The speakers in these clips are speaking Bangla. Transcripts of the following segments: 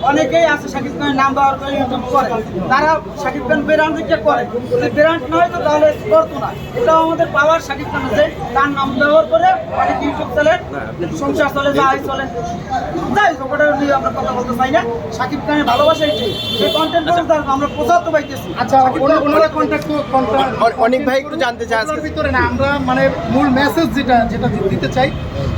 অনেকেই আছে শাকিব খানের নাম ব্যবহার করে ইউটিউব করে, তারা শাকিব খান ব্র্যান্ড দিকে করে, যদি ব্র্যান্ড নয় তো তাহলে করতো না। এটাও আমাদের পাওয়ার শাকিব খান আছে, তার নাম ব্যবহার করে অনেক ইউটিউব চলে, সংসার চলে, যাই চলে, যাই হোক ওটা নিয়ে আমরা কথা বলতে চাই না। শাকিব খানের ভালোবাসা এটাই, সেই কন্টেন্ট আমরা প্রচার তো পাইতেছি। আচ্ছা, ওনারা কন্ট্যাক্ট অনেক ভাই একটু জানতে চাই আজকে ভিতরে না, আমরা মানে মূল মেসেজ যেটা দিতে চাই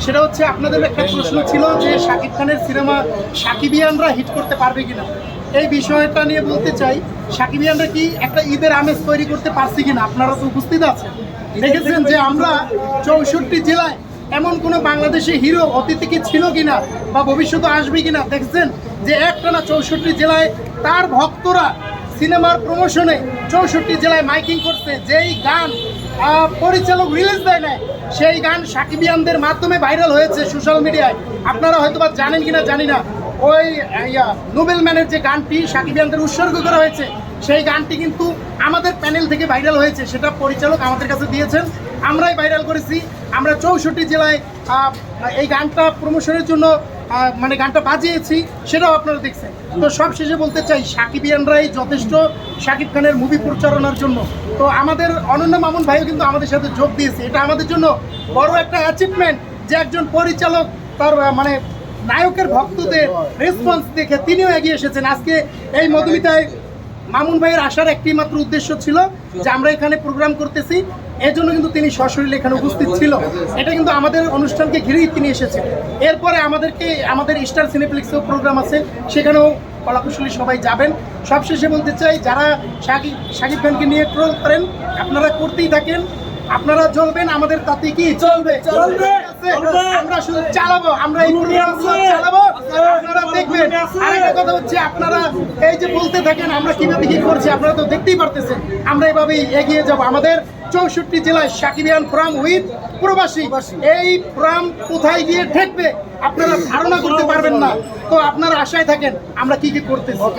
সেটা হচ্ছে আপনাদের একটা প্রশ্ন ছিল যে শাকিব খানের সিনেমা সাকিবিয়ানরা হিট করতে পারবে কিনা। এই বিষয়টা নিয়ে বলতে চাই, সাকিবিয়ানরা কি একটা ঈদের আমেজ তৈরি করতে পারছি কিনা। আপনারা তো উপস্থিত আছেন, দেখেছেন যে আমরা 64 জেলায় এমন কোনো বাংলাদেশি হিরো অতীতে কি ছিল কিনা বা ভবিষ্যতে আসবে কিনা। দেখছেন যে একটানা 64 জেলায় তার ভক্তরা সিনেমার প্রমোশনে 64 জেলায় মাইকিং করছে। যেই গান পরিচালক রিলিজ দেয় না, সেই গান সাকিবিয়ানদের মাধ্যমে ভাইরাল হয়েছে সোশ্যাল মিডিয়ায়। আপনারা হয়তো বা জানেন কিনা জানি না, ওই নোবেল ম্যানের যে গানটি সাকিবিয়ানদের উৎসর্গ করা হয়েছে, সেই গানটি কিন্তু আমাদের প্যানেল থেকে ভাইরাল হয়েছে। সেটা পরিচালক আমাদের কাছে দিয়েছেন, আমরাই ভাইরাল করেছি। আমরা 64 জেলায় এই গানটা প্রমোশনের জন্য মানে গানটা বাজিয়েছি, সেটাও আপনারা দেখছেন। তো সব শেষে বলতে চাই, সাকিবিয়ানরাই যথেষ্ট শাকিব খানের মুভি প্রচারণার জন্য। তো আমাদের অনন্য মামুন ভাইও কিন্তু আমাদের সাথে যোগ দিয়েছে। এটা আমাদের জন্য বড় একটা অ্যাচিভমেন্ট যে একজন পরিচালক তার মানে নায়কের ভক্তদের রেসপন্স দেখে তিনিও এগিয়ে এসেছেন। আজকে এই মধুমিতায় মামুন ভাইয়ের আসার একটি মাত্র উদ্দেশ্য ছিল যে আমরা এখানে প্রোগ্রাম করতেছি, এর জন্য কিন্তু তিনি সশরীরে এখানে উপস্থিত ছিল। এটা কিন্তু আমাদের অনুষ্ঠানকে ঘিরেই তিনি এসেছেন। এরপরে আমাদের স্টার সিনেপ্লেক্সেও প্রোগ্রাম আছে, সেখানেও কলাকুশলী সবাই যাবেন। সবশেষে বলতে চাই, যারা শাকিব খানকে নিয়ে ট্রোল করেন আপনারা করতেই থাকেন, আপনারা জ্বলবেন, আমাদের তাতে কি চলবে। আমরা শুধু চালাবো, আমরা এই প্রোগ্রামগুলো চালাবো, আপনারা দেখবেন। আরেকটা কথা হচ্ছে, আপনারা এই যে বলতে থাকেন আমরা কিভাবে কি করছি, আপনারা তো দেখতেই পারতেছেন। আমরা এভাবেই এগিয়ে যাব। আমাদের 64 জেলায় সাকিবিয়ান ফোরাম উইথ প্রবাসী, এই ফোরাম কোথায় গিয়ে ঠেকবে আপনারা ধারণা করতে পারবেন না। তো আপনারা আশায় থাকেন আমরা কি করতেছি।